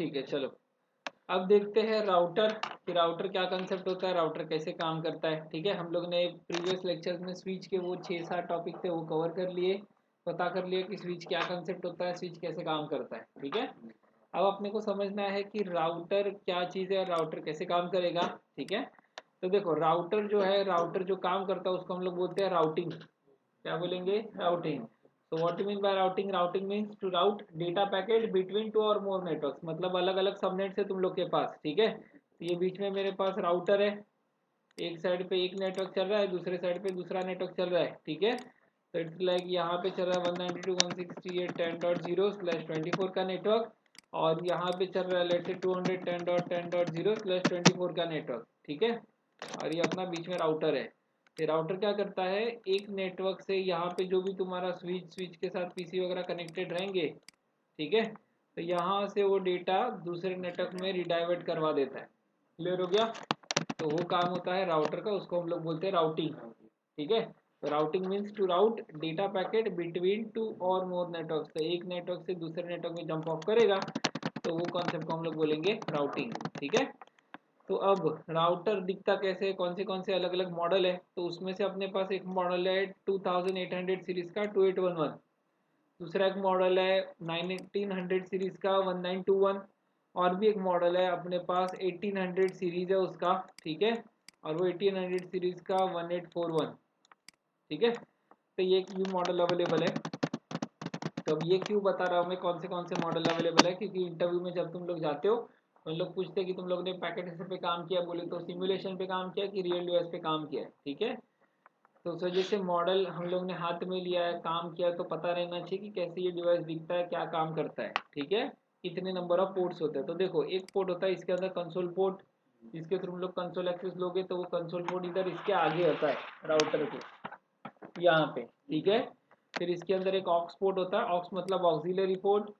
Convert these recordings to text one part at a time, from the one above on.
ठीक है चलो, अब देखते हैं राउटर कि राउटर क्या कंसेप्ट होता है, राउटर कैसे काम करता है। ठीक है, हम लोग ने प्रीवियस लेक्चर्स में स्विच के वो 6-7 टॉपिक थे वो कवर कर लिए, पता कर लिए कि स्विच क्या कंसेप्ट होता है, स्विच कैसे काम करता है। ठीक है, अब अपने को समझना है कि राउटर क्या चीज़ है और राउटर कैसे काम करेगा। ठीक है, तो देखो राउटर जो है, राउटर जो काम करता है उसको हम लोग बोलते हैं राउटिंग। क्या बोलेंगे? राउटिंग। तो what you mean by routing? Routing means to route data packet between two or more networks, मतलब अलग अलग सबनेट्स है तुम लोग के पास। ठीक है, तो ये बीच में मेरे पास राउटर है, एक साइड पे एक नेटवर्क चल रहा है, दूसरे साइड पे दूसरा नेटवर्क चल रहा है। ठीक है, तो इट्स लाइक यहाँ पे चल रहा है 192.168.10/24 का नेटवर्क, और यहाँ पे चल रहा है लेट्स से 210.10.0/24 का नेटवर्क। ठीक है, और ये अपना बीच में राउटर है। ये राउटर क्या करता है, एक नेटवर्क से यहाँ पे जो भी तुम्हारा स्विच के साथ पीसी वगैरह कनेक्टेड रहेंगे, ठीक है, तो यहाँ से वो डेटा दूसरे नेटवर्क में रिडाइवर्ट करवा देता है। क्लियर हो गया? तो वो काम होता है राउटर का, उसको हम लोग बोलते हैं राउटिंग। ठीक है, तो routing means to route data packet between two or more network, तो एक नेटवर्क से दूसरे नेटवर्क में जंप ऑफ करेगा, तो वो कॉन्सेप्ट को हम लोग बोलेंगे राउटिंग। ठीक है, तो अब राउटर दिखता कैसे है, कौन से अलग अलग मॉडल है, तो उसमें से अपने पास एक मॉडल है 2800 सीरीज का 2811, दूसरा एक मॉडल है 1900 सीरीज का 1921, और भी एक मॉडल है अपने पास 1800 सीरीज है उसका। ठीक है, और वो 1800 सीरीज का 1841। ठीक है, तो ये क्यों मॉडल अवेलेबल है, तो अब ये क्यों बता रहा हूँ मैं कौन से मॉडल अवेलेबल है, क्योंकि इंटरव्यू में जब तुम लोग जाते हो तो लोग पूछते हैं कि तुम लोग ने पैकेट पे काम किया, बोले तो सिमुलेशन पे काम किया कि रियल डिवाइस पे काम किया है। ठीक है, तो उस वजह से मॉडल हम लोग ने हाथ में लिया है, काम किया है, तो पता रहना चाहिए कि कैसे ये डिवाइस दिखता है, क्या काम करता है। ठीक है, कितने नंबर ऑफ पोर्ट्स होते हैं, तो देखो एक पोर्ट होता है इसके अंदर कंसोल पोर्ट, जिसके थ्रू हम लोग कंसोल एक्सेस लोगे, तो वो कंसोल पोर्ट इधर इसके आगे होता है राउटर के यहाँ पे। ठीक है, फिर इसके अंदर एक ऑक्स पोर्ट होता है, ऑक्स मतलब ऑक्सिलरी पोर्ट,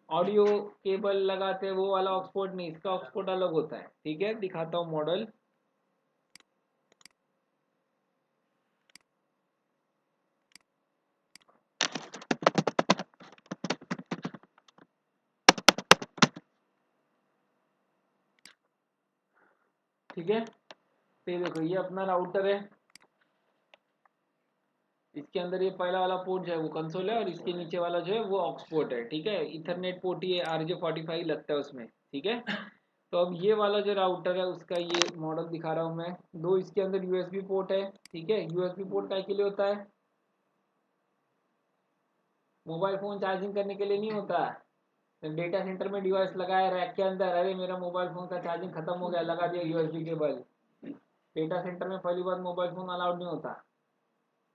ऑडियो केबल लगाते हैं वो वाला ऑक्स पोर्ट नहीं, इसका ऑक्स पोर्ट अलग होता है। ठीक है, दिखाता हूँ मॉडल। ठीक है, तो ये देखो ये अपना राउटर है, इसके अंदर ये पहला वाला पोर्ट जो है वो कंसोल है, और इसके नीचे वाला जो है वो ऑक्स पोर्ट है। ठीक है, इथरनेट पोर्ट ही है, RJ45 लगता है उसमें। ठीक है, तो अब ये वाला जो राउटर है उसका ये मॉडल दिखा रहा हूँ मैं, दो इसके अंदर यूएसबी पोर्ट है। ठीक है, यूएसबी पोर्ट काय के लिए होता है? मोबाइल फोन चार्जिंग करने के लिए नहीं होता है। डेटा सेंटर में डिवाइस लगाया रैक के अंदर, अरे मेरा मोबाइल फोन का चार्जिंग खत्म हो गया, लगा दिया यूएसबी केबल। डेटा सेंटर में पहली बात मोबाइल फोन अलाउड नहीं होता,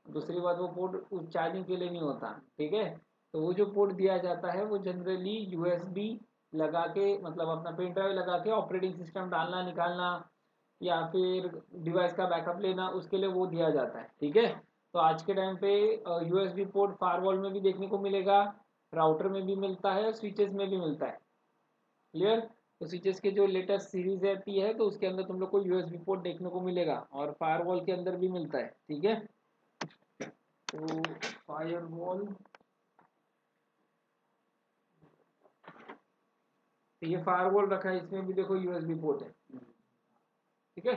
दूसरी बात वो पोर्ट चार्जिंग के लिए नहीं होता। ठीक है, तो वो जो पोर्ट दिया जाता है वो जनरली यूएसबी लगा के, मतलब अपना पेन ड्राइव लगा के ऑपरेटिंग सिस्टम डालना निकालना या फिर डिवाइस का बैकअप लेना, उसके लिए वो दिया जाता है। ठीक है, तो आज के टाइम पे यूएसबी पोर्ट फायरवॉल में भी देखने को मिलेगा, राउटर में भी मिलता है, स्विचेस में भी मिलता है। क्लियर? तो स्विचेस के जो लेटेस्ट सीरीज आती है तो उसके अंदर तुम लोग को यूएसबी पोर्ट देखने को मिलेगा, और फायरवॉल के अंदर भी मिलता है। ठीक है, तो फायरवॉल, तो ये फायरवॉल रखा है, इसमें भी देखो यूएसबी पोर्ट है। ठीक है,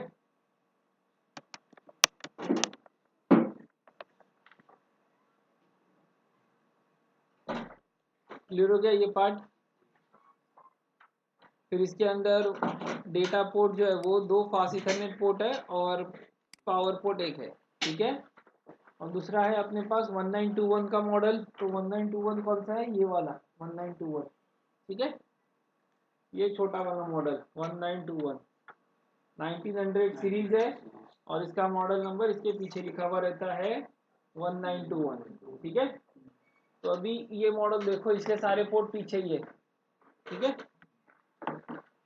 क्लियर हो गया ये पार्ट? फिर इसके अंदर डेटा पोर्ट जो है वो दो फास्ट इथरनेट पोर्ट है, और पावर पोर्ट एक है। ठीक है, और दूसरा है अपने पास 1921 का मॉडल, तो 1921 कौन सा है? ये वाला 1921। ठीक है, ये छोटा वाला मॉडल 1921 1900 सीरीज है, और इसका मॉडल नंबर इसके पीछे लिखा हुआ रहता है 1921। ठीक है, तो अभी ये मॉडल देखो, इसके सारे पोर्ट पीछे ही है। ठीक है,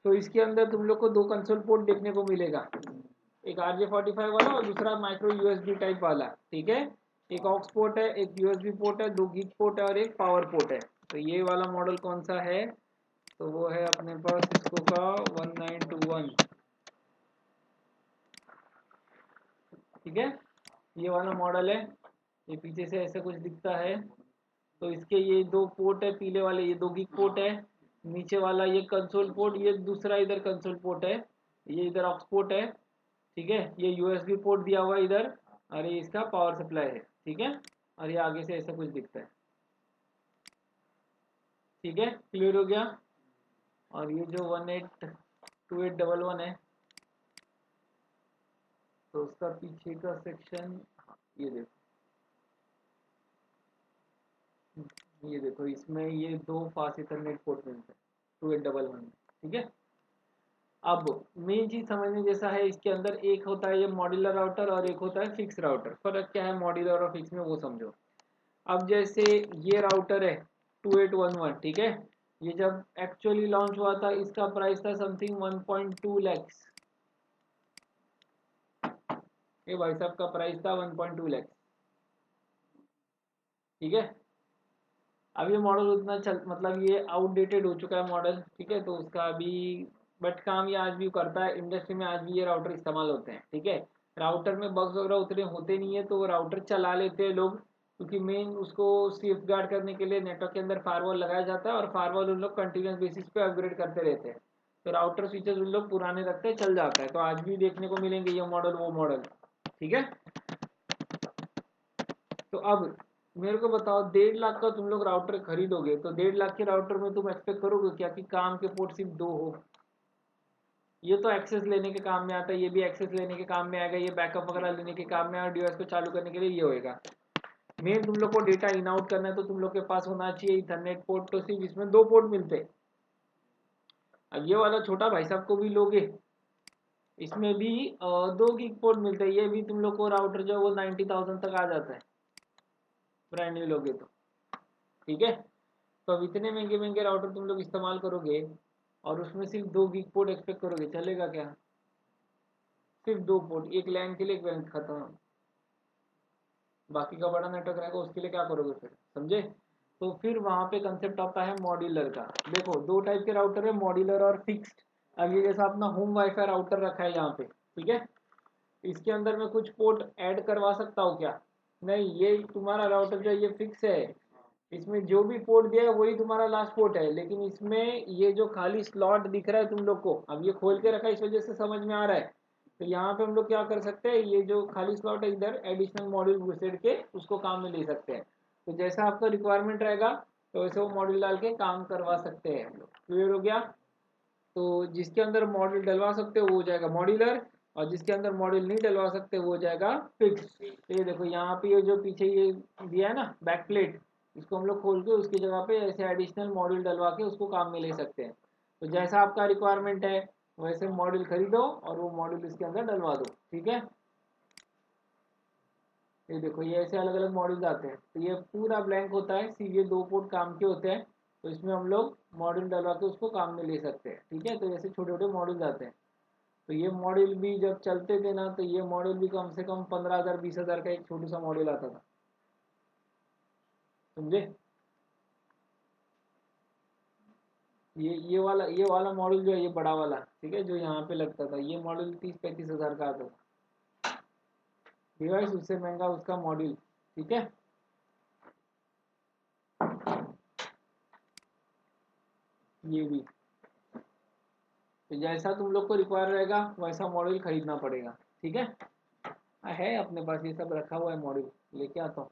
तो इसके अंदर तुम लोग को दो कंसोल पोर्ट देखने को मिलेगा, एक RJ45 वाला और दूसरा माइक्रो यूएसबी टाइप वाला। ठीक है, एक ऑक्स पोर्ट है, एक यूएसबी पोर्ट है, दो गीक पोर्ट है और एक पावर पोर्ट है। तो ये वाला मॉडल कौन सा है? तो वो है अपने पास इसको का 1921। ठीक है, ये वाला मॉडल है, ये पीछे से ऐसा कुछ दिखता है। तो इसके ये दो पोर्ट है पीले वाले, ये दो गीक पोर्ट है, नीचे वाला ये कंसोल पोर्ट, ये दूसरा इधर कंसोल पोर्ट है, ये इधर ऑक्स पोर्ट है, ठीक है। ये यूएसबी पोर्ट दिया हुआ है इधर, और ये इसका पावर सप्लाई है, ठीक है। और ये आगे से ऐसा कुछ दिखता है, ठीक है, क्लियर हो गया। और ये जो 182811 है, तो उसका पीछे का सेक्शन, ये देखो, ये देखो, इसमें ये दो फास्ट इथरनेट पोर्ट मिलते हैं 2811 में, ठीक है। अब मेन चीज समझने जैसा है, इसके अंदर एक होता है ये मॉड्यूलर राउटर और एक होता है फिक्स राउटर। फर्क क्या है मॉड्यूलर और फिक्स में, वो समझो। अब जैसे ये राउटर है 2811, ठीक है, ये जब एक्चुअली लॉन्च हुआ था इसका प्राइस था समथिंग 1.2 लैक्स। ये भाई साहब का प्राइस था 1.2 लैक्स, ठीक है। अब ये मॉडल उतना चल, मतलब ये आउटडेटेड हो चुका है मॉडल, ठीक है। तो उसका अभी, बट काम ये आज भी करता है, इंडस्ट्री में आज भी ये राउटर इस्तेमाल होते हैं, ठीक है। राउटर में बग्स वगैरह उतने होते नहीं है, तो वो राउटर चला लेते हैं लोग, क्योंकि मेन उसको सेफ गार्ड करने के लिए नेटवर्क के अंदर फायरवॉल लगाया जाता है, और फायरवॉल उन लोग कंटिन्यूस बेसिस पे अपग्रेड करते रहते हैं। तो राउटर स्विचेस उन लोग पुराने रखते हैं, चल जाता है। तो आज भी देखने को मिलेंगे ये मॉडल वो मॉडल, ठीक है। तो अब मेरे को बताओ, 1.5 लाख का तुम लोग राउटर खरीदोगे, तो 1.5 लाख के राउटर में तुम एक्सपेक्ट करोगे क्या कि काम के पोर्ट सिर्फ 2 हो? ये तो एक्सेस लेने के काम में आता है, ये भी एक्सेस लेने के काम में आएगा, ये बैकअप वगैरह लेने के काम में, और डिवाइस को चालू करने के लिए ये होएगा। मेन तुम लोग को डेटा इन आउट करना है, तो तुम लोग के पास होना चाहिए इथरनेट पोर्ट, तो सिर्फ इसमें 2 पोर्ट मिलते हैं। अब ये वाला छोटा भाई साहब को भी लोगे, इसमें भी 2 गीग पोर्ट मिलते हैं। ये भी तुम लोग को राउटर जो है वो 90,000 तक आ जाता है, ब्रांड न्यू लोगे तो, ठीक है। तो अब इतने महंगे महंगे राउटर तुम लोग इस्तेमाल करोगे, और उसमें सिर्फ 2 गीग पोर्ट एक्सपेक्ट करोगे, चलेगा क्या? सिर्फ 2 पोर्ट, एक लैन के लिए एक वैन खत्म, बाकी का बड़ा नेटवर्क रहेगा उसके लिए क्या करोगे फिर, समझे? तो फिर वहां पे कंसेप्ट आता है मॉड्यूलर का। देखो 2 टाइप के राउटर है, मॉड्यूलर और फिक्स्ड। अब ये जैसा अपना होम वाईफाई राउटर रखा है यहाँ पे, ठीक है, इसके अंदर मैं कुछ पोर्ट ऐड करवा सकता हूँ क्या? नहीं, ये तुम्हारा राउटर जो है ये फिक्स है, इसमें जो भी पोर्ट दिया है वही तुम्हारा लास्ट पोर्ट है। लेकिन इसमें ये जो खाली स्लॉट दिख रहा है तुम लोग को, अब ये खोल के रखा है इस वजह से समझ में आ रहा है। तो यहाँ पे हम लोग क्या कर सकते हैं, ये जो खाली स्लॉट है इधर एडिशनल मॉड्यूल घुसेड़ के उसको काम में ले सकते हैं। तो जैसा आपका रिक्वायरमेंट रहेगा, तो वैसे वो मॉड्यूल डाल के काम करवा सकते हैं हम लोग। क्लियर हो गया? तो जिसके अंदर मॉड्यूल डलवा सकते हो वो हो जाएगा मॉड्यूलर, और जिसके अंदर मॉड्यूल नहीं डलवा सकते वो हो जाएगा फिक्स। तो ये देखो यहाँ पे ये जो पीछे ये दिया है ना बैक प्लेट, इसको हम लोग खोल के उसकी जगह पे ऐसे एडिशनल मॉड्यूल डलवा के उसको काम में ले सकते हैं। तो जैसा आपका रिक्वायरमेंट है वैसे मॉड्यूल खरीदो और वो मॉड्यूल इसके अंदर डलवा दो, ठीक है। ये देखो ये ऐसे अलग अलग मॉड्यूल्स आते हैं, तो ये पूरा ब्लैंक होता है, सिर्फ ये 2 पोर्ट काम के होते हैं। तो इसमें हम लोग मॉड्यूल डलवा के उसको काम में ले सकते हैं, ठीक है। तो ऐसे छोटे छोटे मॉड्यूल्स आते हैं। तो ये मॉड्यूल भी जब चलते थे ना, तो ये मॉड्यूल भी कम से कम 15,000 20,000 का एक छोटू सा मॉड्यूल आता था, समझे? ये वाला मॉड्यूल जो है ये बड़ा वाला, ठीक है, जो यहाँ पे लगता था, ये मॉड्यूल 30-35 हज़ार का आता था। डिवाइस उससे महंगा उसका मॉड्यूल, ठीक है। ये भी, तो जैसा तुम लोग को रिक्वायर रहेगा वैसा मॉड्यूल खरीदना पड़ेगा, ठीक है। है अपने पास ये सब रखा हुआ है, मॉड्यूल लेके आता हूँ।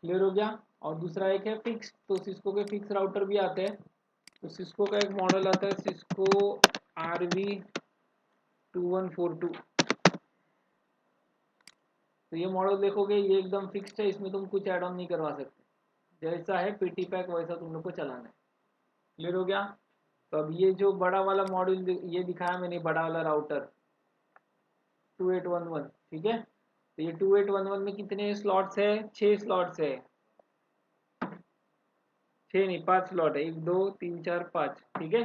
क्लियर हो गया? और दूसरा एक है फिक्स, तो सिस्को के फिक्स राउटर भी आते हैं। तो सिस्को का एक मॉडल आता है सिस्को RV2142। तो ये मॉडल देखोगे ये एकदम फिक्स्ड है, इसमें तुम कुछ ऐड ऑन नहीं करवा सकते, जैसा है पीटी पैक वैसा तुम लोग को चलाना है। क्लियर हो गया? तो अब ये जो बड़ा वाला मॉड्यूल ये दिखाया मैंने, बड़ा वाला राउटर 2811, ठीक है। तो ये 2811 में कितने स्लॉट्स है? 6 स्लॉट्स है, 6 नहीं 5 स्लॉट है, 1 2 3 4 5, ठीक है।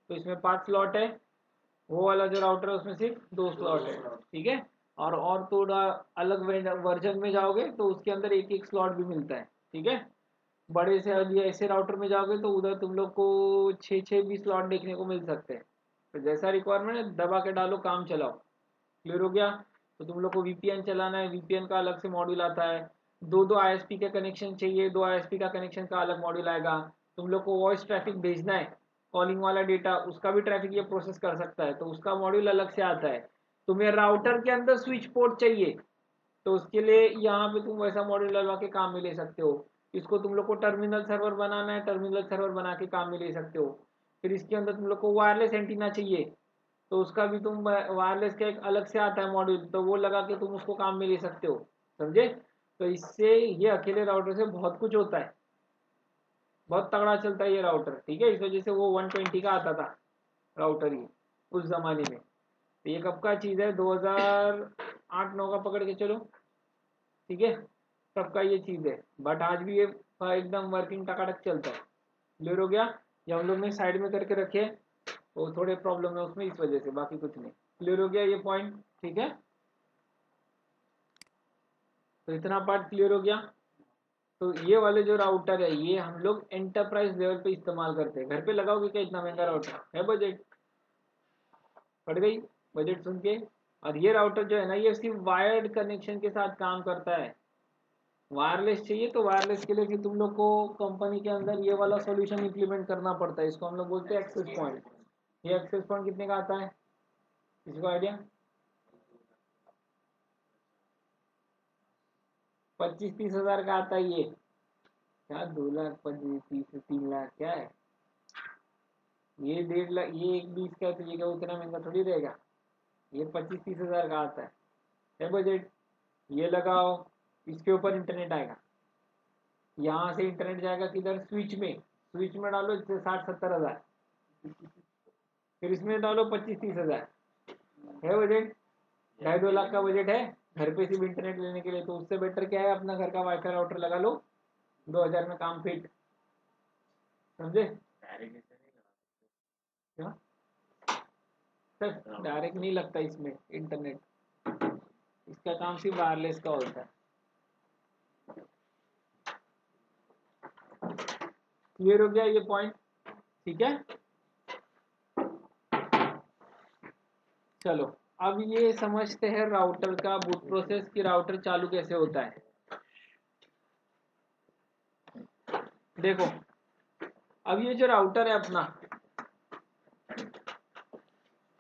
तो इसमें 5 स्लॉट है, वो वाला जो राउटर है उसमें सिर्फ 2 स्लॉट है, ठीक है। और थोड़ा अलग वर्जन में जाओगे तो उसके अंदर एक एक स्लॉट भी मिलता है, ठीक है। बड़े से ये ऐसे राउटर में जाओगे तो उधर तुम लोग को 6 6 भी स्लॉट देखने को मिल सकते हैं। तो जैसा रिक्वायरमेंट है दबा के डालो, काम चलाओ। क्लियर हो गया? तो तुम लोग को वीपीएन चलाना है, वीपीएन का अलग से मॉड्यूल आता है। दो दो आईएसपी का कनेक्शन चाहिए, दो आईएसपी का कनेक्शन का अलग मॉड्यूल आएगा। तुम लोग को वॉइस ट्रैफिक भेजना है, कॉलिंग वाला डेटा, उसका भी ट्रैफिक ये प्रोसेस कर सकता है, तो उसका मॉड्यूल अलग से आता है। तुम्हें राउटर के अंदर स्विच पोर्ट चाहिए, तो उसके लिए यहाँ पे तुम वैसा मॉड्यूल डलवा के काम में ले सकते हो। इसको तुम लोग को टर्मिनल सर्वर बनाना है, टर्मिनल सर्वर बना के काम में ले सकते हो। फिर इसके अंदर तुम लोग को वायरलेस एंटीना चाहिए, तो उसका भी तुम वायरलेस का एक अलग से आता है मॉड्यूल, तो वो लगा के तुम उसको काम में ले सकते हो। समझे? तो इससे ये अकेले राउटर से बहुत कुछ होता है, बहुत तगड़ा चलता है ये राउटर। ठीक है, इस वजह से वो 120 का आता था राउटर ही उस जमाने में। तो ये कब का चीज़ है, 2008-9 का पकड़ के चलो। ठीक है, तब का ये चीज़ है, बट आज भी ये एकदम वर्किंग टकाटक चलता है। क्लियर हो गया? ये हम लोग ने साइड में करके रखे, तो थोड़े प्रॉब्लम है उसमें इस वजह से, बाकी कुछ नहीं। क्लियर हो गया ये पॉइंट? ठीक है, तो इतना पार्ट क्लियर हो गया। तो ये वाले जो राउटर है ये हम लोग एंटरप्राइज लेवल पे इस्तेमाल करते हैं। घर पे लगाओगे क्या इतना महंगा राउटर है? बजट पड़ गई, बजट सुन के। और ये राउटर जो है ना, ये सिर्फ वायर्ड कनेक्शन के साथ काम करता है। वायरलेस चाहिए तो वायरलेस के लिए फिर तुम लोग को कंपनी के अंदर ये वाला सॉल्यूशन इंप्लीमेंट करना पड़ता है। इसको हम लोग बोलते हैं एक्सेस पॉइंट। ये एक्सेस पॉइंट कितने का आता है, किसी को आइडिया? 25-30 हज़ार का आता है ये। क्या 2 लाख 25-30 3 लाख क्या है? ये 1.5 लाख, ये 1 20 का है, तो ये क्या उतना महंगा थोड़ी रहेगा। ये 25-30 हज़ार का आता है बजट। ये लगाओ, इसके ऊपर इंटरनेट आएगा, यहाँ से इंटरनेट जाएगा किधर, स्विच में। स्विच में डालो 60-70 हज़ार, फिर इसमें डालो 25-30 हज़ार, है बजट। 2.5 लाख का बजट है घर पे सिर्फ इंटरनेट लेने के लिए। तो उससे बेटर क्या है, अपना घर का वाईफाई राउटर लगा लो, 2,000 में काम फिट। समझे? क्या सर, डायरेक्ट नहीं लगता इसमें इंटरनेट, इसका काम सिर्फ वायरलेस का होता है। क्लियर हो गया ये पॉइंट? ठीक है, चलो अब ये समझते हैं राउटर का बूट प्रोसेस, कि राउटर चालू कैसे होता है। देखो, अब ये जो राउटर है अपना,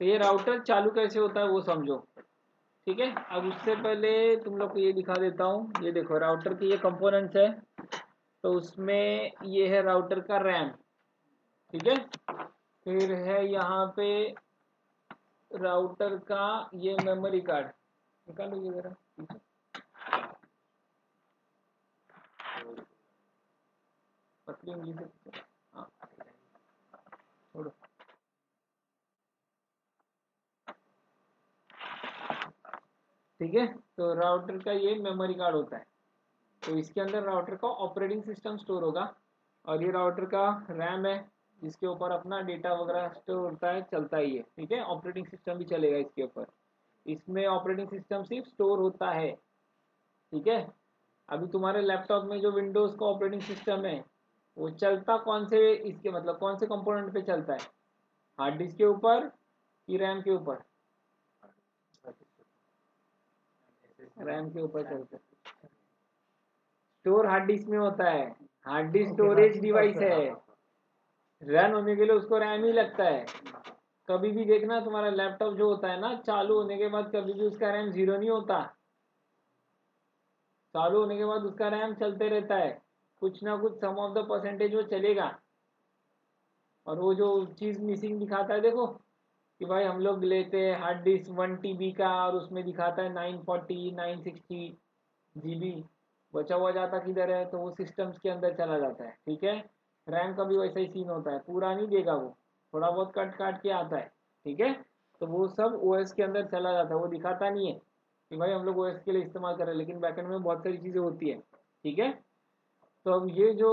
तो ये राउटर चालू कैसे होता है वो समझो। ठीक है, अब उससे पहले तुम लोग को ये दिखा देता हूँ। ये देखो राउटर के ये कंपोनेंट्स है, तो उसमें ये है राउटर का रैम। ठीक है, फिर है यहाँ पे राउटर का ये मेमोरी कार्ड। निकालो ये जरा पीछे। पतली उंगली से, हाँ छोड़ो। ठीक है, तो राउटर का ये मेमोरी कार्ड होता है, तो इसके अंदर राउटर का ऑपरेटिंग सिस्टम स्टोर होगा। और ये राउटर का रैम है, जिसके ऊपर अपना डेटा वगैरह स्टोर होता है, चलता ही है। ठीक है, ऑपरेटिंग सिस्टम भी चलेगा इसके ऊपर। इसमें ऑपरेटिंग सिस्टम सिर्फ स्टोर होता है। ठीक है, अभी तुम्हारे लैपटॉप में जो विंडोज़ का ऑपरेटिंग सिस्टम है, वो चलता कौन से, इसके मतलब कौन से कंपोनेंट पे चलता है, हार्ड डिस्क के ऊपर कि रैम के ऊपर? रैम के ऊपर चलता है। स्टोर हार्ड डिस्क में होता है, हार्ड डिस्क स्टोरेज डिवाइस है, रन होने के लिए उसको रैम ही लगता है। कभी भी देखना तुम्हारा लैपटॉप जो होता है ना, चालू होने के बाद कभी भी उसका रैम जीरो नहीं होता। चालू होने के बाद उसका रैम चलते रहता है, कुछ ना कुछ सम ऑफ द परसेंटेज वो चलेगा। और वो जो चीज़ मिसिंग दिखाता है देखो, कि भाई हम लोग लेते हैं हार्ड डिस्क 1 TB का, और उसमें दिखाता है 940-960 GB, बचा हुआ जाता किधर है, तो वो सिस्टम्स के अंदर चला जाता है। ठीक है, रैम का भी वैसा ही सीन होता है, पूरा नहीं देगा वो, थोड़ा बहुत कट काट के आता है। ठीक है, तो वो सब ओएस के अंदर चला जाता है, वो दिखाता नहीं है कि भाई हम लोग ओएस के लिए इस्तेमाल कर रहे हैं, लेकिन बैकएंड में बहुत सारी चीज़ें होती है। ठीक है, तो अब ये जो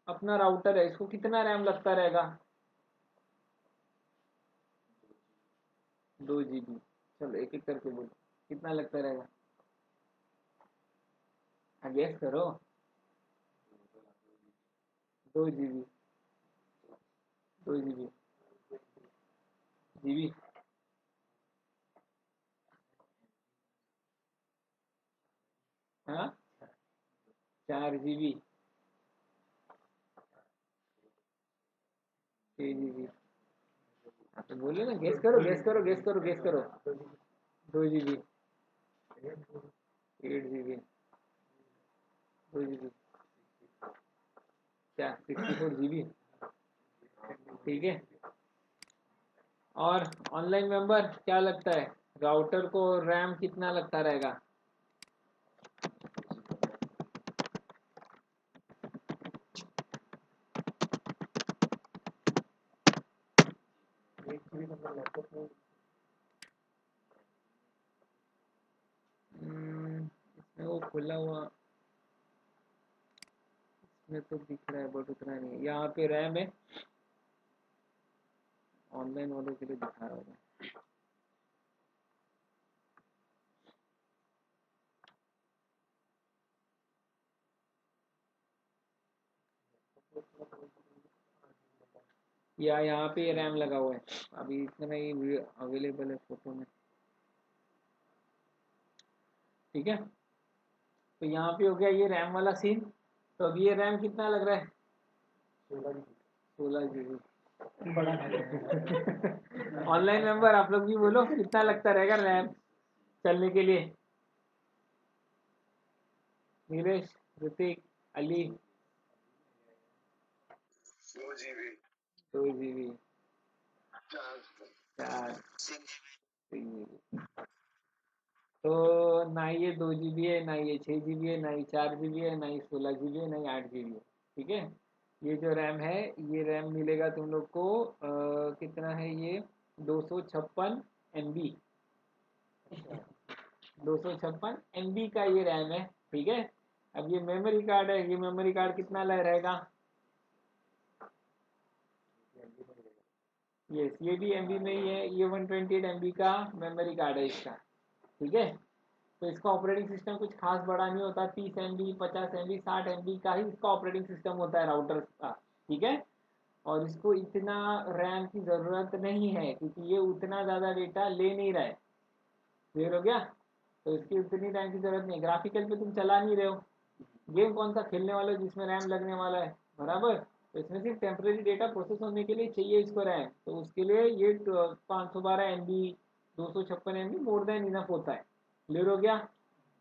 अपना राउटर है, इसको कितना रैम लगता रहेगा? 2 GB। चलो एक एक करके बोलो, कितना लगता रहेगा? गेस करो। 2 GB, 2 GB, जीबी। हाँ, 4 GB, 6 GB। तो बोलो ना, गेस करो गेस करो गेस करो गेस करो। 2 GB, 8 GB, 2 GB, क्या 64 GB? ठीक है। और ऑनलाइन मेंबर क्या लगता है, राउटर को रैम कितना लगता रहेगा? इसमें वो खुला हुआ, इसमें तो दिख रहा है बट उतना नहीं है। यहाँ पे रैम है, ऑनलाइन वालों के लिए दिखा रहा हूँ। या यहाँ पे रैम लगा हुआ है, अभी इतना ही अवेलेबल है फोटो में। ठीक है, तो यहाँ पे हो गया ये रैम वाला सीन। तो अब ये रैम कितना लग रहा है? 16 GB। ऑनलाइन मेंबर आप लोग भी बोलो कितना लगता रहेगा रैम चलने के लिए? Nilesh, Hrithik, Ali? 2 GB, 2 GB, 4, 3 GB। तो ना ये 2 GB है, ना ये 6 GB है, ना ये 4 GB है, ना ये 16 GB है, ना ये 8 GB है। ठीक है, ये जो रैम है, ये रैम मिलेगा तुम लोग को कितना है ये? 256 MB, 256 MB का ये रैम है। ठीक है, अब ये मेमोरी कार्ड है, ये मेमोरी कार्ड कितना रहेगा? यस, ये भी MB में ही है, ये 128 MB का मेमोरी कार्ड है इसका। ठीक है, तो इसका ऑपरेटिंग सिस्टम कुछ खास बड़ा नहीं होता, 30 MB, 50 MB, 60 MB का ही इसका ऑपरेटिंग सिस्टम होता है राउटर का। ठीक है, और इसको इतना रैम की ज़रूरत नहीं है क्योंकि ये उतना ज़्यादा डेटा ले नहीं रहा है। क्लियर हो गया? तो इसकी उतनी रैम की ज़रूरत नहीं। ग्राफिकल पे तुम चला नहीं रहे हो, गेम कौन सा खेलने वाले हो जिसमें रैम लगने वाला है, बराबर? तो इसमें सिर्फ टेम्प्रेरी डेटा प्रोसेस होने के लिए चाहिए इसको रैम, तो उसके लिए ये 512 MB, 256 MB more than enough होता है। क्लियर हो गया?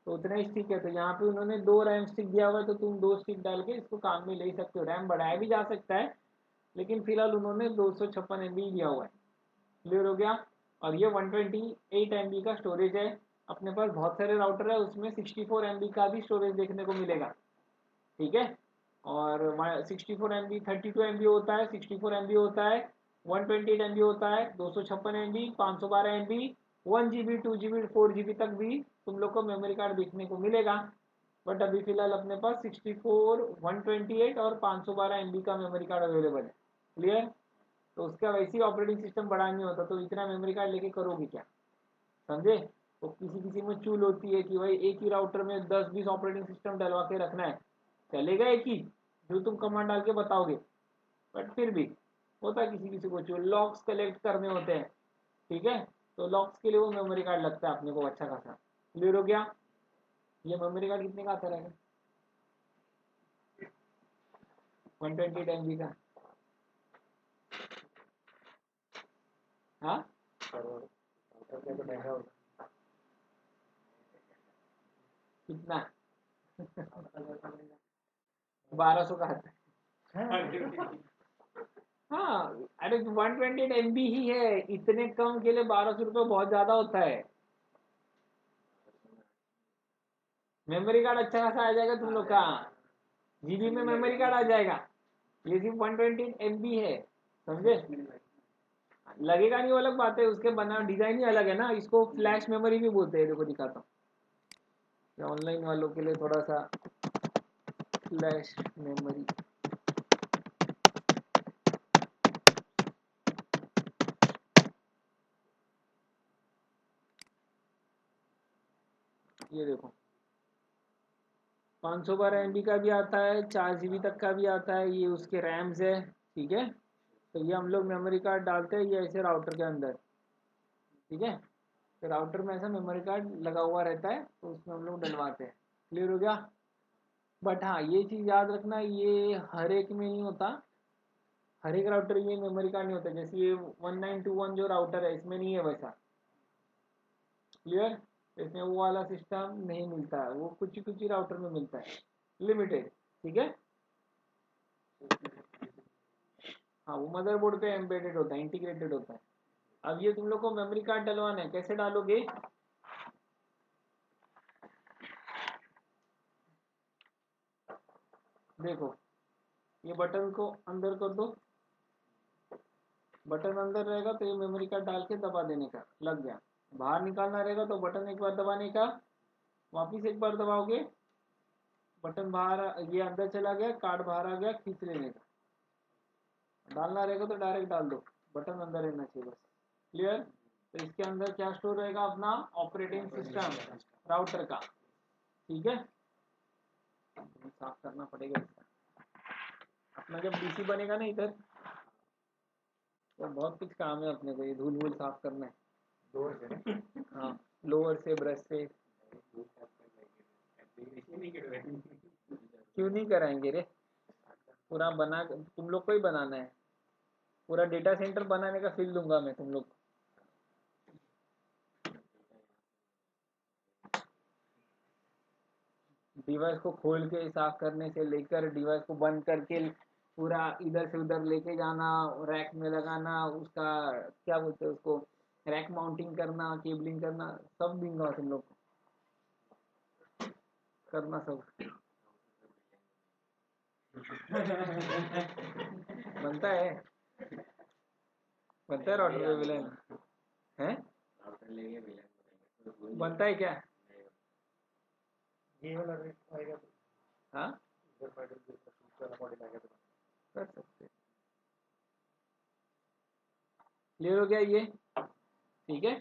तो उतना ही स्टिक है, तो यहाँ पे उन्होंने 2 रैम स्टिक दिया हुआ है, तो तुम 2 स्टिक डाल के इसको काम में ले सकते हो। रैम बढ़ाया भी जा सकता है, लेकिन फिलहाल उन्होंने 256 MB दिया हुआ है। क्लियर हो गया? और ये 128 MB का स्टोरेज है। अपने पास बहुत सारे राउटर है, उसमें 64 MB का भी स्टोरेज देखने को मिलेगा। ठीक है, और 64 MB, 32 MB होता है, 64 MB होता है, 128 MB होता है, 256 MB, 512 MB, 1 GB, 2 GB, 4 GB तक भी तुम लोग को मेमोरी कार्ड देखने को मिलेगा। बट अभी फिलहाल अपने पास 64, 128 और 512 MB का मेमोरी कार्ड अवेलेबल है। क्लियर? तो उसका वैसे ही ऑपरेटिंग सिस्टम बड़ा नहीं होता, तो इतना मेमोरी कार्ड लेके करोगे क्या? समझे? तो किसी किसी में चूल होती है कि भाई एक ही राउटर में 10-20 ऑपरेटिंग सिस्टम डलवा के रखना है, चलेगा एक ही जो तुम कमांड डाल के बताओगे, बट फिर भी होता है किसी किसी को चूल, लॉक्स कलेक्ट करने होते हैं। ठीक है, तो लॉक्स के लिए वो मेमोरी कार्ड लगता है अपने को अच्छा खासा। क्लियर हो गया? ये मेमोरी कार्ड कितने का आता रहेगा? 128 MB का। हाँ, कितना? 1200 का आता है। हाँ, अरे 128 MB ही है, इतने कम के लिए 1200 रुपये बहुत ज्यादा होता है। मेमोरी कार्ड अच्छा खासा आ जाएगा तुम लोग का, GB में मेमोरी कार्ड आ जाएगा। ये सिर्फ 128 MB है, समझे? लगेगा नहीं वो अलग बात है, उसके बना डिजाइन ही अलग है ना, इसको फ्लैश मेमोरी भी बोलते हैं। देखो दिखाता हूँ ऑनलाइन वालों के लिए थोड़ा सा, फ्लैश मेमोरी। ये देखो 512 MB का भी आता है, 4 GB तक का भी आता है, ये उसके रैम्स है। ठीक है, तो ये हम लोग मेमोरी कार्ड डालते हैं ये ऐसे राउटर के अंदर। ठीक है, तो राउटर में ऐसा मेमोरी कार्ड लगा हुआ रहता है, तो उसमें हम लोग डलवाते हैं। क्लियर हो गया? बट हाँ ये चीज़ याद रखना, ये हर एक में नहीं होता, हर एक राउटर ये मेमोरी कार्ड नहीं होता। जैसे ये 1921 जो राउटर है इसमें नहीं है वैसा, क्लियर। इसमें वो वाला सिस्टम नहीं मिलता है, वो कुछ ही राउटर में मिलता है, लिमिटेड, ठीक है। हाँ वो मदरबोर्ड पे एम्बेडेड होता है, इंटीग्रेटेड होता है। अब ये तुम लोग को मेमोरी कार्ड डलवाना है, कैसे डालोगे? देखो ये बटन को अंदर कर दो, बटन अंदर रहेगा तो ये मेमोरी कार्ड डाल के दबा देने का, लग गया। बाहर निकालना रहेगा तो बटन एक बार दबाने का, वापिस एक बार दबाओगे, बटन बाहर, ये अंदर चला गया, कार्ड बाहर आ गया, खींच लेने का। डालना रहेगा तो डायरेक्ट डाल दो, बटन अंदर रहना चाहिए बस, क्लियर। तो इसके अंदर क्या स्टोर रहेगा? अपना ऑपरेटिंग सिस्टम राउटर का, ठीक है। साफ करना पड़ेगा इसका, अपना जब डीसी बनेगा ना इधर तो बहुत कुछ काम है अपने को, ये धूल वूल साफ करना है। हाँ लोअर से ब्रश से। क्यों नहीं कराएंगे रे, पूरा बना तुम लोग को ही बनाना है, पूरा डेटा सेंटर बनाने का फील दूंगा मैं तुम लोग को। डिवाइस को खोल के साफ करने से लेकर डिवाइस को बंद करके पूरा इधर से उधर लेके जाना, रैक में लगाना, उसका क्या बोलते हैं उसको, रैक माउंटिंग करना, केबलिंग करना, सब दूंगा तुम लोग को करना सब। बनता है, बनता है राउटर पे विलन है, बनता है क्या? हाँ कर सकते, क्लियर हो गया ये, ठीक है।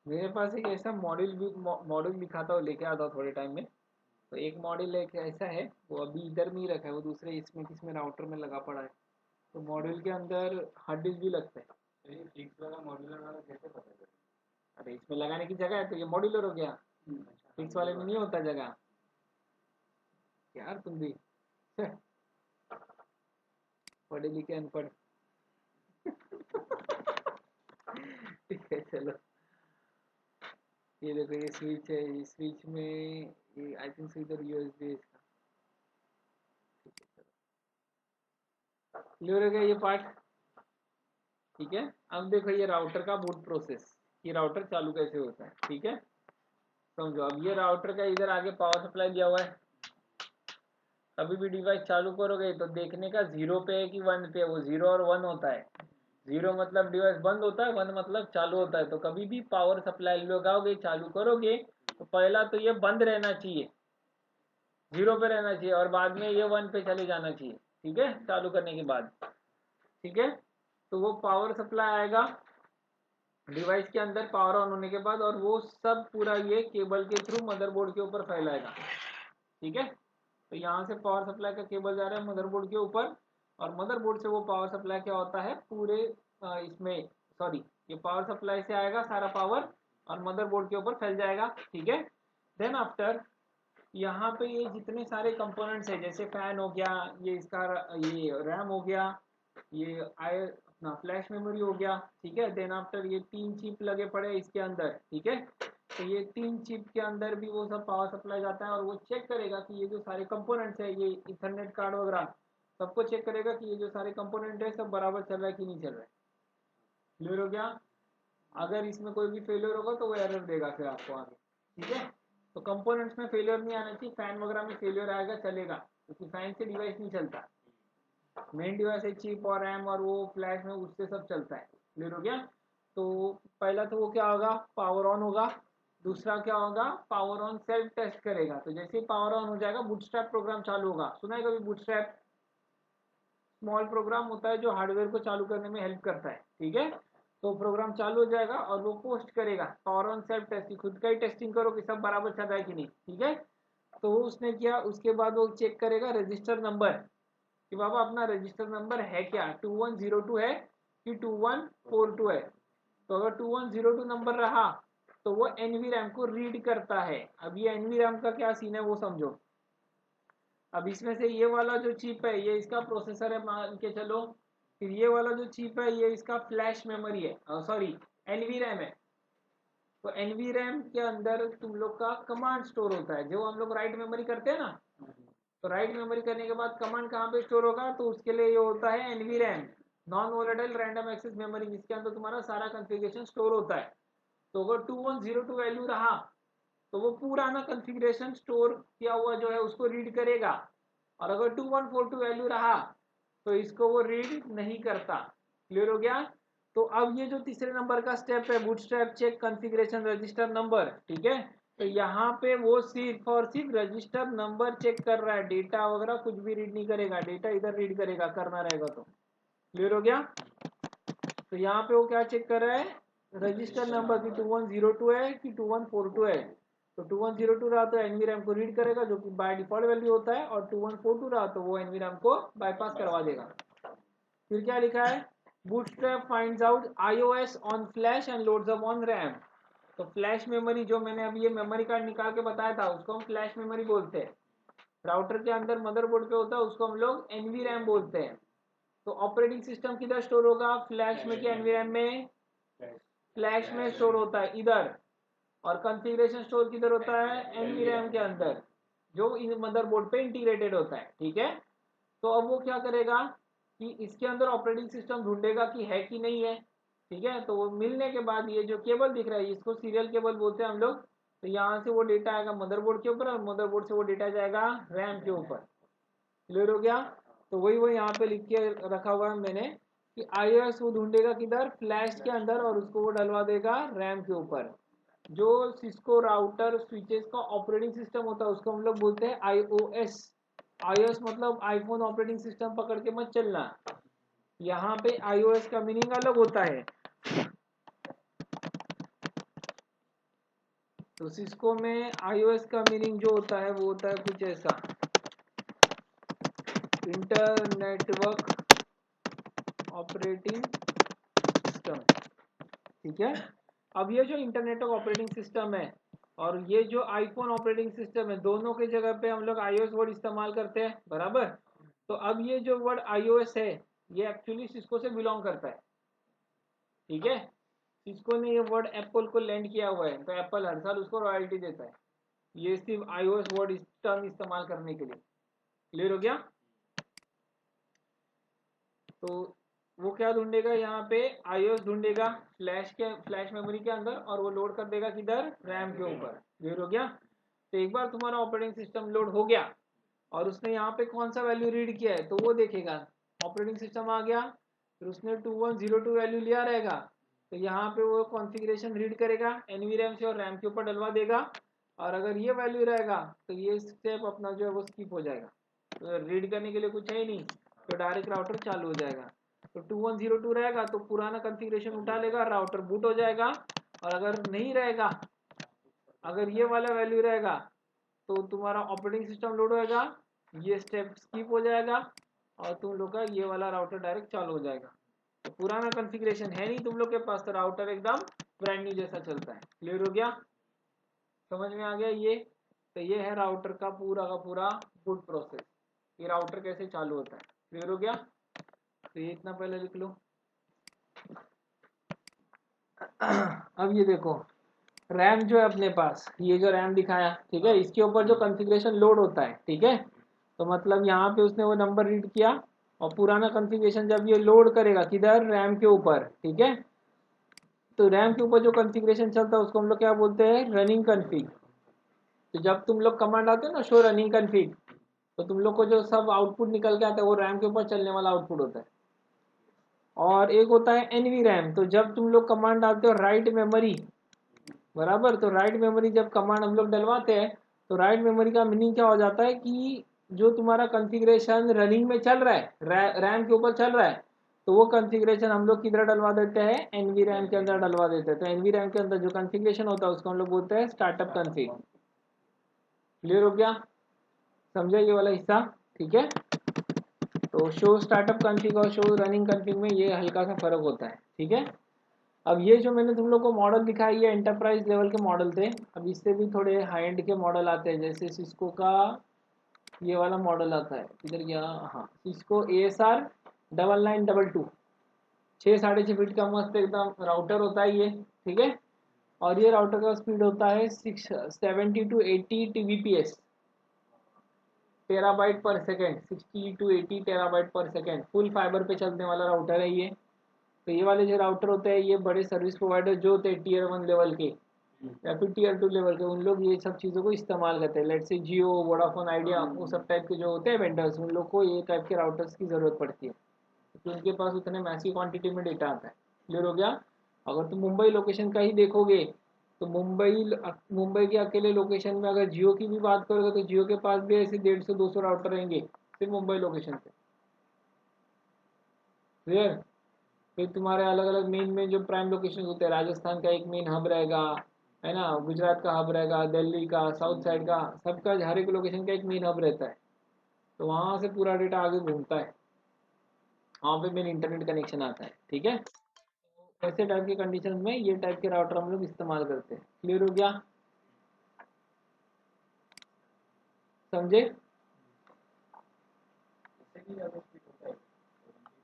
मेरे पास एक ऐसा मॉड्यूल दिखाता हूँ, लेके आता हूँ थोड़े टाइम में। तो एक मॉड्यूल एक ऐसा है, वो अभी इधर नहीं रखा है, वो दूसरे इसमें किसमें राउटर में लगा पड़ा है। तो मॉड्यूल के अंदर हार्ड डिस्क भी लगता है। तो ये फिक्स वाला मॉड्यूलर वाला कैसे पता करें? अरे इसमें लगाने की जगह है तो ये मॉड्यूलर हो गया, फिक्स वाले में नहीं होता जगह। यार तुम भी पढ़े लिखे अनपढ़। ठीक है चलो, ये देखो ये स्विच है, ये स्विच में ये आई थिंक इधर यूएसबी है इसका, क्लियर हो गया ये पार्ट, ठीक है। अब देखो ये राउटर का बूट प्रोसेस, ये राउटर चालू कैसे होता है, ठीक है। समझो, अब ये राउटर का इधर आगे पावर सप्लाई दिया हुआ है, कभी भी डिवाइस चालू करोगे तो देखने का जीरो पे है कि वन पे, वो जीरो और वन होता है। जीरो मतलब डिवाइस बंद होता है, वन मतलब चालू होता है। तो कभी भी पावर सप्लाई लगाओगे चालू करोगे तो पहला तो ये बंद रहना चाहिए, जीरो पे रहना चाहिए, और बाद में ये वन पे चले जाना चाहिए, ठीक है, चालू करने के बाद, ठीक है। तो वो पावर सप्लाई आएगा डिवाइस के अंदर पावर ऑन होने के बाद, और वो सब पूरा ये केबल के थ्रू मदरबोर्ड के ऊपर फैलाएगा, ठीक है। तो यहाँ से पावर सप्लाई का केबल जा रहा है मदरबोर्ड के ऊपर, और मदरबोर्ड से वो पावर सप्लाई क्या होता है पूरे इसमें, सॉरी, ये पावर सप्लाई से आएगा सारा पावर और मदरबोर्ड के ऊपर फैल जाएगा, ठीक है। देन आफ्टर यहाँ पे ये जितने सारे कंपोनेंट्स है, जैसे फैन हो गया, ये इसका ये रैम हो गया, ये आई अपना फ्लैश मेमोरी हो गया, ठीक है। देन आफ्टर ये 3 चिप लगे पड़े इसके अंदर, ठीक है। तो ये 3 चिप के अंदर भी वो सब पावर सप्लाई जाता है, और वो चेक करेगा कि ये जो सारे कंपोनेंट्स है, ये इथरनेट कार्ड वगैरह सबको चेक करेगा कि ये जो सारे कंपोनेंट है सब बराबर चल रहा है कि नहीं चल रहा है, क्लियर हो गया। अगर इसमें कोई भी फेलियर होगा तो वो एरर देगा फिर आपको आगे, ठीक है। तो कंपोनेंट्स में फेलियर नहीं आना चाहिए, फैन वगैरह में फेलियर आएगा चलेगा, क्योंकि फैन से डिवाइस नहीं चलता, मेन डिवाइस है चिप और रैम और वो फ्लैश में उससे सब चलता है, क्लियर हो गया। तो पहला तो वो क्या होगा, पावर ऑन होगा। दूसरा क्या होगा, पावर ऑन सेल्फ टेस्ट करेगा। तो जैसे ही पावर ऑन हो जाएगा बूटस्ट्रैप प्रोग्राम चालू होगा, सुना है कभी बूटस्ट्रैप? स्मॉल प्रोग्राम होता है जो हार्डवेयर को चालू करने में हेल्प करता है, ठीक है। तो प्रोग्राम चालू हो जाएगा और वो पोस्ट करेगा पावर ऑन सेल्फ टेस्ट, खुद का ही टेस्टिंग करो कि सब बराबर चल रहा है कि नहीं, ठीक है। तो उसने किया, उसके बाद वो चेक करेगा रजिस्टर नंबर कि बाबा अपना रजिस्टर नंबर है क्या, 2102 है कि 2142 है। तो अगर 2102 नंबर रहा तो वो NVRAM को रीड करता है। अब ये NVRAM का क्या सीन है वो समझो। अब इसमें से ये वाला जो चिप है ये इसका प्रोसेसर है मान के चलो, फिर ये वाला जो चिप है ये इसका फ्लैश मेमोरी है, सॉरी NVRAM है। तो NVRAM के अंदर तुम लोग का कमांड स्टोर होता है, जो हम लोग राइट मेमोरी करते हैं ना, तो राइट मेमोरी करने के बाद कमांड कहाँ पे स्टोर होगा, तो उसके लिए ये होता है NVRAM, non volatile random access memory, जिसके अंदर तुम्हारा सारा कॉन्फ़िगरेशन स्टोर होता है। तो अगर 2102 वैल्यू रहा तो वो पुराना कॉन्फ़िगरेशन स्टोर किया हुआ जो है उसको रीड करेगा, और अगर 2142 वैल्यू रहा तो इसको वो रीड नहीं करता। क्लियर हो गया। तो अब ये जो तीसरे नंबर का स्टेप है, bootstrap check configuration register number, ठीक है, तो यहाँ पे वो सिर्फ और सिर्फ रजिस्टर नंबर चेक कर रहा है, डेटा वगैरह कुछ भी रीड नहीं करेगा, डेटा इधर रीड करेगा करना रहेगा तो। क्लियर हो गया। तो यहाँ पे वो क्या चेक कर रहा है, रजिस्टर नंबर की 2102 है कि 2142 है। तो 2102 रहा तो NVRAM को रीड करेगा जो कि बाय डिफॉल्ट वैल्यू होता है, और 2142 रहा तो वो NVRAM को बाईपास करवा देगा। फिर क्या लिखा है, bootstrap finds out iOS on flash and loads up on RAM. तो फ्लैश मेमोरी जो मैंने अभी ये मेमोरी कार्ड निकाल के बताया था उसको हम फ्लैश मेमोरी बोलते हैं। राउटर के अंदर मदरबोर्ड पे होता है उसको हम लोग NVRAM बोलते हैं। तो ऑपरेटिंग सिस्टम किधर स्टोर होगा, फ्लैश में कि NVRAM में, फ्लैश में स्टोर होता है इधर, और कॉन्फ़िगरेशन स्टोर किधर होता है, NVRAM के अंदर, जो इन मदरबोर्ड पे इंटीग्रेटेड होता है। ठीक है। तो अब वो क्या करेगा कि इसके अंदर ऑपरेटिंग सिस्टम ढूंढेगा कि है कि नहीं है। ठीक है। तो वो मिलने के बाद ये जो केबल दिख रहा है इसको सीरियल केबल बोलते हैं हम लोग। तो यहाँ से वो डेटा आएगा मदरबोर्ड के ऊपर, और मदरबोर्ड से वो डेटा जाएगा रैम के ऊपर। क्लियर हो गया। तो वही यहाँ पे लिख के रखा हुआ है मैंने कि iOS वो ढूंढेगा किधर, फ्लैश के अंदर, और उसको वो डलवा देगा रैम के ऊपर। जो सिस्को राउटर स्विचेस का ऑपरेटिंग सिस्टम होता है उसको हम लोग बोलते हैं iOS। iOS मतलब आईफोन ऑपरेटिंग सिस्टम पकड़ के मत चलना, यहाँ पे iOS का मीनिंग अलग होता है। तो सिस्को में iOS का मीनिंग जो होता है वो होता है कुछ ऐसा, इंटरनेटवर्क ऑपरेटिंग सिस्टम। ठीक है। अब ये जो इंटरनेटवर्क ऑपरेटिंग सिस्टम है और ये जो आईफोन ऑपरेटिंग सिस्टम है, दोनों के जगह पे हम लोग iOS वर्ड इस्तेमाल करते हैं, बराबर। तो अब ये जो वर्ड iOS है ये एक्चुअली सिस्को से बिलोंग करता है। ठीक है। सिस्को ने ये वर्ड एप्पल को लैंड किया हुआ है, तो एप्पल हर साल उसको रॉयल्टी देता है, ये सिर्फ iOS वर्ड टर्म इस्तेमाल करने के लिए। क्लियर हो गया। तो वो क्या ढूंढेगा यहाँ पे, iOS ढूंढेगा फ्लैश मेमोरी के अंदर, और वो लोड कर देगा किधर, रैम के ऊपर। क्लियर हो गया। तो एक बार तुम्हारा ऑपरेटिंग सिस्टम लोड हो गया और उसने यहाँ पे कौन सा वैल्यू रीड किया है तो वो देखेगा, ऑपरेटिंग सिस्टम आ गया, फिर उसने 2102 वैल्यू लिया रहेगा, तो यहाँ पे वो कॉन्फ़िगरेशन रीड करेगा NVRAM से और रैम के ऊपर डलवा देगा, और अगर ये वैल्यू रहेगा तो ये स्टेप अपना जो है वो स्किप हो जाएगा, तो रीड करने के लिए कुछ है ही नहीं, तो डायरेक्ट राउटर चालू हो जाएगा। तो 2102 रहेगा तो पुराना कॉन्फ़िगरेशन उठा लेगा, राउटर बूट हो जाएगा, और अगर नहीं रहेगा, अगर ये वाला वैल्यू रहेगा तो तुम्हारा ऑपरेटिंग सिस्टम लोड होएगा, ये स्टेप स्किप हो जाएगा, और तुम लोग का ये वाला राउटर डायरेक्ट चालू हो जाएगा। तो पुराना कॉन्फ़िगरेशन है नहीं तुम लोग के पास, तो राउटर एकदम ब्रांड न्यू जैसा चलता है। क्लियर हो गया, समझ में आ गया ये। तो ये है राउटर का पूरा बूट प्रोसेस, ये राउटर कैसे चालू होता है। क्लियर हो गया। तो ये इतना पहले लिख लो। अब ये देखो रैम जो है अपने पास, ये जो रैम दिखाया, ठीक है, इसके ऊपर जो कॉन्फ़िगरेशन लोड होता है, ठीक है, तो मतलब यहाँ पे उसने वो नंबर रीड किया, और पुराना कॉन्फ़िगरेशन जब ये लोड करेगा किधर, रैम के ऊपर, ठीक है, तो रैम के ऊपर जो कॉन्फ़िगरेशन चलता है उसको हम लोग क्या बोलते हैं, रनिंग कॉन्फ़िग। तो जब तुम लोग कमांड आते हो ना, शो रनिंग कॉन्फ़िग, तो तुम लोग को जो सब आउटपुट निकल के आता है वो रैम के ऊपर चलने वाला आउटपुट होता है। और एक होता है NVRAM, तो जब तुम लोग कमांड डालते हो राइट मेमोरी, बराबर, तो राइट मेमोरी जब कमांड हम लोग डलवाते हैं तो राइट मेमोरी का मीनिंग क्या हो जाता है कि जो तुम्हारा कॉन्फ़िगरेशन रनिंग में चल रहा है, रैम के ऊपर चल रहा है, तो वो कॉन्फ़िगरेशन हम लोग किधर डलवा देते हैं, NVRAM के अंदर डलवा देते हैं। तो NVRAM के अंदर जो कॉन्फ़िगरेशन होता है उसको हम लोग बोलते हैं स्टार्टअप कॉन्फ़िग। क्लियर हो गया, समझा ये वाला हिस्सा। ठीक है। तो शो स्टार्टअप कॉन्फ़िग और शो रनिंग कॉन्फ़िग में ये हल्का सा फर्क होता है। ठीक है। अब ये जो मैंने तुम लोग को मॉडल दिखाया ये एंटरप्राइज लेवल के मॉडल थे। अब इससे भी थोड़े हाई एंड के मॉडल आते हैं, जैसे सिस्को का ये वाला मॉडल आता है, इधर गया, हाँ, सिस्को ASR 9922, 6 साढ़े 6 फीट का मस्त एकदम राउटर होता है ये, ठीक है। और ये राउटर का स्पीड होता है 60 to 80 Tbps, टेराबाइट पर सेकेंड, 60 to 80 टेराबाइट पर सेकेंड, फुल फाइबर पे चलने वाला राउटर है ये। तो ये वाले जो राउटर होते हैं ये बड़े सर्विस प्रोवाइडर जो होते हैं Tier 1 लेवल के या फिर Tier 2 लेवल के, उन लोग ये सब चीज़ों को इस्तेमाल करते हैं। Let's say Jio, Vodafone idea, वो सब टाइप के जो होते हैं वेंडर्स, उन लोग को ये टाइप के राउटर्स की ज़रूरत पड़ती है, क्योंकि उनके पास उतने मैसिव क्वांटिटी में डेटा आता है। क्लियर हो गया। अगर तुम मुंबई लोकेशन का ही देखोगे तो मुंबई के अकेले लोकेशन में अगर जियो की भी बात करोगे तो जियो के पास भी ऐसे 150 200 राउटर रहेंगे सिर्फ मुंबई लोकेशन पे। क्लियर। फिर तुम्हारे अलग अलग मेन में जो प्राइम लोकेशन होते हैं, राजस्थान का एक मेन हब रहेगा, है ना, गुजरात का हब रहेगा, दिल्ली का, साउथ साइड का, सबका हर एक लोकेशन का एक मेन हब रहता है। तो वहाँ से पूरा डेटा आगे घूमता है, वहाँ पे मेन इंटरनेट कनेक्शन आता है, ठीक है। ऐसे टाइप के कंडीशन में ये टाइप के राउटर हम लोग इस्तेमाल करते हैं। क्लियर हो गया, समझे।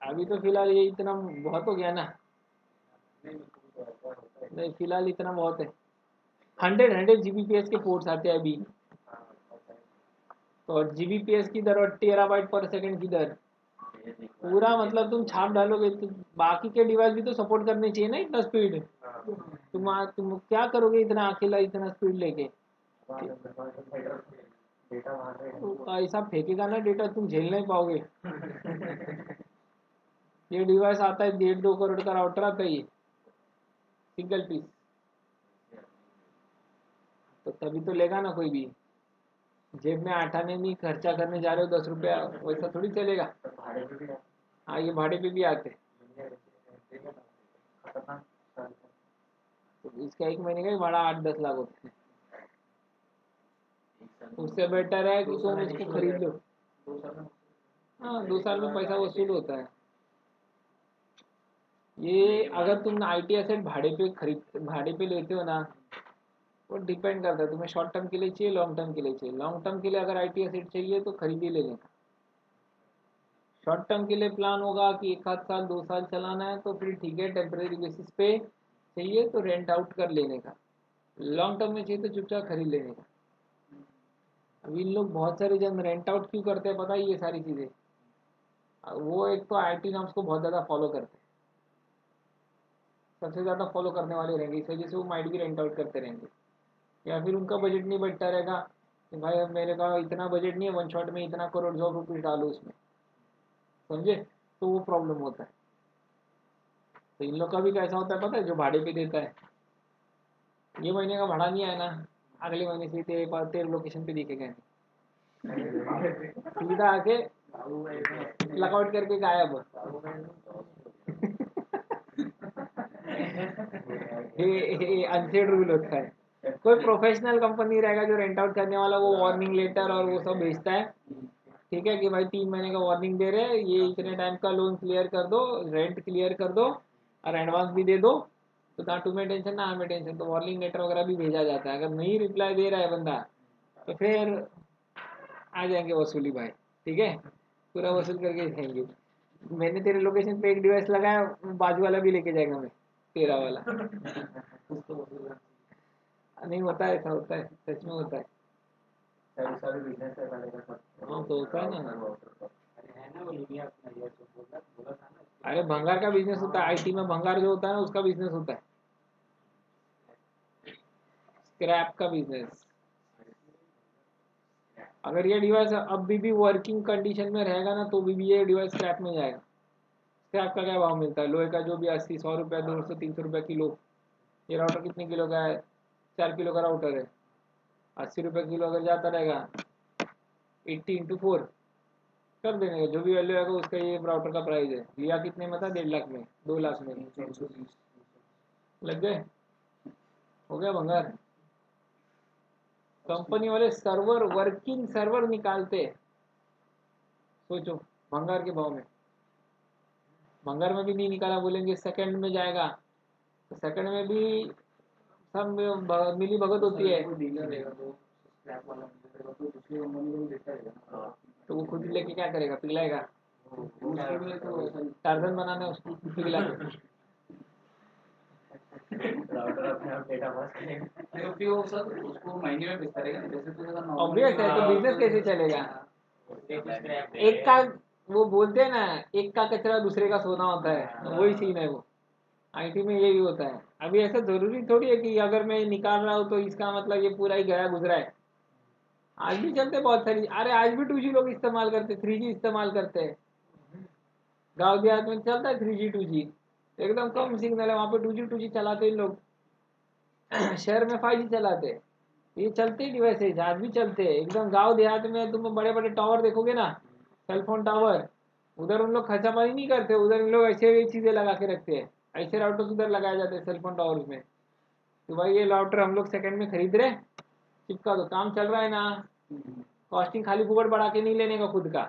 अभी तो फिलहाल ये इतना बहुत हो गया ना, नहीं फिलहाल इतना बहुत है। 100 Gbps के पोर्ट्स आते हैं अभी, तो और Gbps की दर और टेराबाइट पर सेकंड की दर, पूरा मतलब तुम छाप डालोगे तो बाकी के डिवाइस भी तो सपोर्ट करने चाहिए ना इतना स्पीड। तुम क्या करोगे इतना अकेला इतना स्पीड लेके, तो ऐसा फेंकेगा ना डेटा तुम झेल नहीं पाओगे। ये डिवाइस आता है 1.5 2 करोड़ का राउटर आता है ये, सिंगल पीस, तो तभी तो लेगा ना कोई भी। जेब में आठाने नहीं खर्चा करने जा रहे हो 10 रुपया, वैसा थोड़ी चलेगा। हाँ ये भाड़े पे भी आते हैं। तो इसका 1 महीने का ही भाड़ा 8 10 लाख होता है। उससे बेटर है कि तुम इसको खरीद लो। हाँ 2 साल में पैसा वसूल होता है। ये अगर तुम IT एसेट भाड़े पे लेते हो ना, वो डिपेंड करता है तुम्हें शॉर्ट टर्म के लिए चाहिए लॉन्ग टर्म के लिए चाहिए। लॉन्ग टर्म के लिए अगर IT एसेट चाहिए तो खरीद ही लेने का। शॉर्ट टर्म के लिए प्लान होगा कि 1 आध साल 2 साल चलाना है तो फिर ठीक है, टेम्परेरी बेसिस पे चाहिए तो रेंट आउट कर लेने का। लॉन्ग टर्म में चाहिए तो चुपचाप खरीद लेने का। अब इन लोग बहुत सारे जन रेंट आउट क्यों करते हैं पता है, ये सारी चीज़ें, वो एक तो IT नॉर्म्स को बहुत ज़्यादा फॉलो करते हैं, सबसे ज़्यादा फॉलो करने वाले रहेंगे, इस वजह से वो माइट भी रेंट आउट करते रहेंगे। या फिर उनका बजट नहीं बैठता रहेगा कि भाई अब मेरे का इतना बजट नहीं है, वन शॉट में इतना करोड़ 100 रुपये डालो उसमें, समझे, तो वो प्रॉब्लम होता है। तो इन लोग का भी कैसा होता है पता है, जो भाड़े पे देता है, ये महीने का भाड़ा नहीं आया ना, अगले महीने से तेरे लोकेशन पे दिखेगा नहीं, सीधा आके लकआउट करके गायब। ये अनसेड रूल होता है। कोई प्रोफेशनल कंपनी रहेगा जो रेंट आउट करने वाला, वो वार्निंग लेटर और वो सब भेजता है, ठीक है, कि भाई 3 महीने का वार्निंग दे रहे हैं, ये इतने टाइम का लोन क्लियर कर दो, रेंट क्लियर कर दो और एडवांस भी दे दो, तो ना तुम्हें टेंशन ना हमें टेंशन। तो वार्निंग लेटर वगैरह भी भेजा जाता है। अगर नहीं रिप्लाई दे रहा है बंदा तो फिर आ जाएंगे वसूली भाई, ठीक है, पूरा वसूल करके जाएंगे। मैंने तेरे लोकेशन पे एक डिवाइस लगाया, बाजू वाला भी लेके जाएगा मैं, तेरा वाला। नहीं होता है, ऐसा होता है, सच में होता है। हाँ तो होता है ना। अरे भंगार का बिजनेस होता है, IT में भंगार जो होता है ना उसका बिजनेस होता है, स्क्रैप का बिजनेस। अगर ये डिवाइस अभी भी वर्किंग कंडीशन में रहेगा ना तो भी ये डिवाइस स्क्रैप में जाएगा। स्क्रैप का क्या भाव मिलता है लोहे का, जो भी 80 100 रुपया 200 300 रुपया किलो। ये राउटर कितने किलो का है, 4 किलो का राउटर है, 80 रुपये किलो अगर जाता रहेगा, 80 × 4 कर देने का, जो भी वैल्यू आएगा उसका ये राउटर का प्राइस है। लिया कितने में था, 1.5 लाख में, 2 लाख में लग गए, हो गया भंगार। कंपनी वाले सर्वर, वर्किंग सर्वर निकालते, सोचो, भंगार के भाव में। भंगार में भी नहीं निकाला बोलेंगे सेकंड में जाएगा, तो सेकंड में भी सब मिली भगत होती है। तो वो खुद लेके क्या करेगा, पिघलाएगा, टार्जन बनाना है उसको पिघला के। ऑब्वियस है, तो बिजनेस कैसे चलेगा? एक का, वो बोलते हैं ना, एक का कचरा दूसरे का सोना होता है, वही सीन है वो। आईटी में यही होता है। अभी ऐसा जरूरी थोड़ी है कि अगर मैं निकाल रहा हूँ तो इसका मतलब ये पूरा ही गया गुजरा है। आज भी चलते बहुत सारी, अरे आज भी 2G लोग इस्तेमाल करते, 3G इस्तेमाल करते हैं। गांव देहात में चलता है 3G 2G, एकदम कम सिग्नल है वहाँ पे 2G चलाते हैं लोग। शहर में 5G चलाते हैं। ये चलते ही डिवाइसेज आज भी चलते हैं। एकदम गांव देहात में तुम बड़े बड़े टावर देखोगे ना, सेलफोन टावर, उधर उन लोग खर्चापानी नहीं करते, उधर इन लोग ऐसे चीजें लगा के रखते हैं। ऐसे राउटर्स उधर लगाए जाते हैं सेलफोन टावर्स में। तो भाई ये राउटर हम लोग सेकंड में खरीद रहे, चिपका दो, काम चल रहा है ना। कॉस्टिंग खाली फुकट बढ़ा के नहीं लेने का खुद का।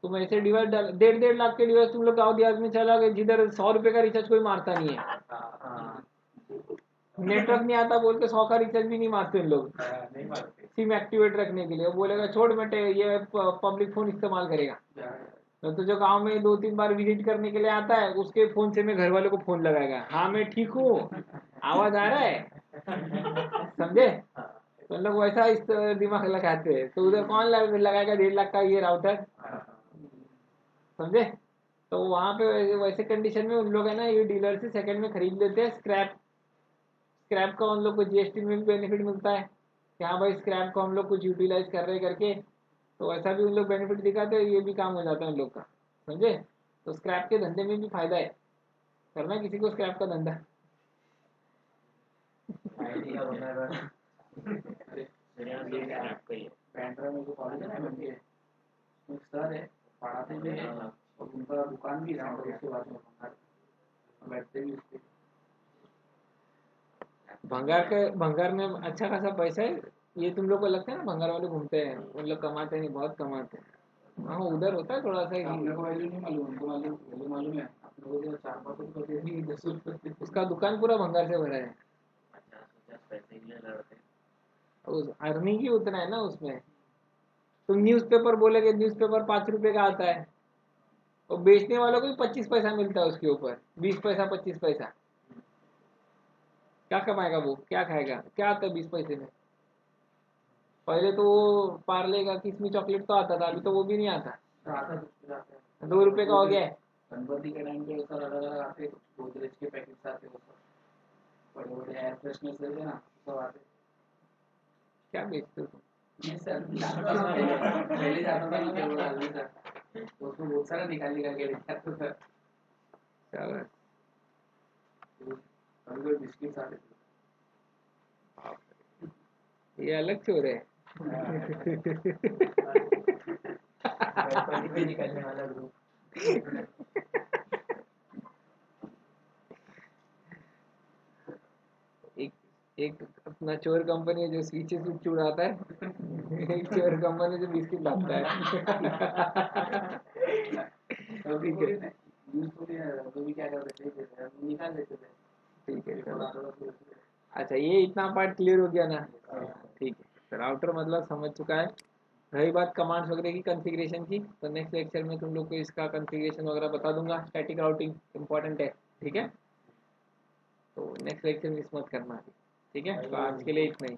तुम ऐसे डिवाइस 1.5 लाख के डिवाइस तुम लोग गाँव देहात में चला गए, जिधर 100 रुपए का रिचार्ज कोई मारता नहीं है। नेटवर्क नहीं आता बोल के 100 का रिचार्ज भी नहीं मारते इन लोग सिम एक्टिवेट रखने के लिए। वो बोलेगा छोड़ बेटे, ये पब्लिक फोन इस्तेमाल करेगा। तो जो गांव में 2-3 बार विजिट करने के लिए आता है, उसके फोन से मैं घर वालों को फोन लगाएगा, हाँ मैं ठीक हूँ, आवाज आ रहा है, समझे? तो लोग वैसा इस दिमाग लगाते हैं। तो उधर कौन लगाएगा 1.5 लाख का ये राउटर, समझे? तो वहां पे वैसे कंडीशन में उन लोग है ना, ये डीलर से सेकंड में खरीद लेते हैं। स्क्रैप, स्क्रैप का उन लोग को जीएसटी में भी बेनिफिट मिलता है कि हाँ भाई स्क्रैप को हम लोग कुछ यूटिलाइज कर रहे करके, तो ऐसा भी उन लोग बेनिफिट दिखाते हैं, ये भी काम हो जाता है उन लोग का, समझे? तो स्क्रैप के धंधे में भी फायदा है, करना किसी को स्क्रैप का धंधा। बैंड्रा में जो कॉलेज है ना, सर है, पढ़ाते भी है और उनका दुकान भी है उसके बाद में बैठते भी उसके। भंगार में अच्छा खासा पैसा है। ये तुम लोग को लगता है ना भंगार वाले घूमते हैं, उन लोग कमाते नहीं, बहुत कमाते हैं। हाँ उधर होता है थोड़ा सा ही। अपने को वैल्यू नहीं मालूम, उनको मालूम, वैल्यू मालूम है। अपने को जो 4-5 रुपये दे, 10 रुपये, उसका दुकान पूरा भंगार से भरा है। उस अर्निंग ही उतना है ना उसमें। तुम न्यूज़पेपर बोलेगे, न्यूज़पेपर 5 रुपए का आता है, और बेचने वालों को भी 25 पैसा मिलता है उसके ऊपर, 20 पैसा 25 पैसा। क्या कमाएगा वो, क्या खाएगा, क्या आता है 20 पैसे में? पहले तो वो पार्ले का किस्मी चॉकलेट तो आता था, अभी तो वो भी नहीं आता। 2 रुपए का हो गया है। गणपति के टाइम पे सर अलग अलग आते, गोदरेज के पैकेट्स आते, बड़े बड़े एयर फ्रेशनर्स रहते ना, सब आते। क्या बेचते हो? नहीं सर, पहले जाता था ना क्या बोला अभी सर, तो उसमें बहुत सारा निकाल निकाल के लेके आता सर। शाबाश। कभी कोई बिस्किट्स आते थे। ये अलग चोर है। गणपति पे निकलने वाला ग्रुप। एक एक अपना चोर कंपनी है जो स्विचेस चुराता है, एक चोर कंपनी जो बिस्किट लाता है। ठीक है, तो भी क्या करते थे, निकाल देते थे। ठीक है चलो। अच्छा ये इतना पार्ट क्लियर हो गया ना? ठीक है, तो राउटर मतलब समझ चुका है। रही बात कमांड्स वगैरह की कॉन्फ़िगरेशन की, तो नेक्स्ट लेक्चर में तुम लोग को इसका कॉन्फ़िगरेशन वगैरह बता दूंगा। स्टैटिक राउटिंग इंपॉर्टेंट है, ठीक है? तो नेक्स्ट लेक्चर मिस मत करना, ठीक है? तो आज के लिए इतना ही।